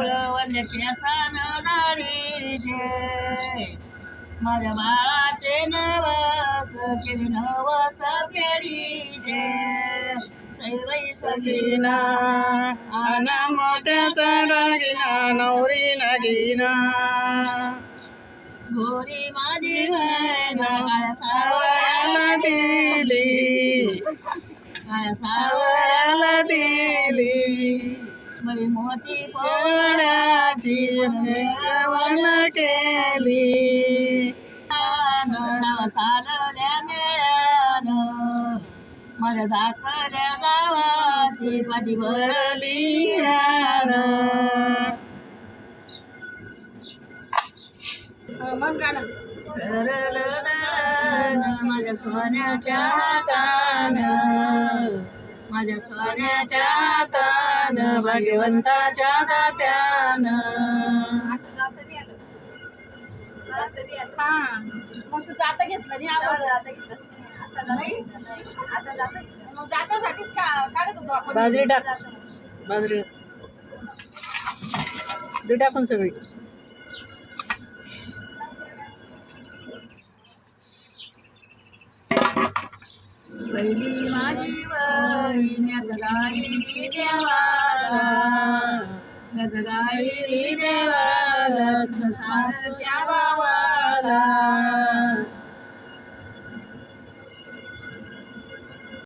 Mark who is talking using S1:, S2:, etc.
S1: वल्ल्या केसान नारी जे माझ्या बाळाचे नवस केली नवस फेडी जे सैवई
S2: सगीना आना मोत्याचा दागिना नवरी नगीना
S1: गोरी माझी बहीण काळ्या सावळ्याला
S2: दिली
S1: काळ्या सावळ्याला
S2: दिली
S1: बाई मोती
S2: पोळ्याची जेवण केली
S1: नाव चालवल्या मेळ्यानं माझ्या दाखल्या गावाची पाठी भरली सरळ दळण माझ्या सोन्याच्या हातानं माझ्या सोन्याच्या हातानं भाग्यवंताच्या जात्यानं
S3: मग तू जाता घेतलं नाही आता मग जातासाठीच काढत होतो आपण
S2: बाजरी टाक बाजरी दे टाकून सगळी
S1: पहिली माझी वहिनी गजगाई देवाला गजगाई देवाला सासऱ्या भावाला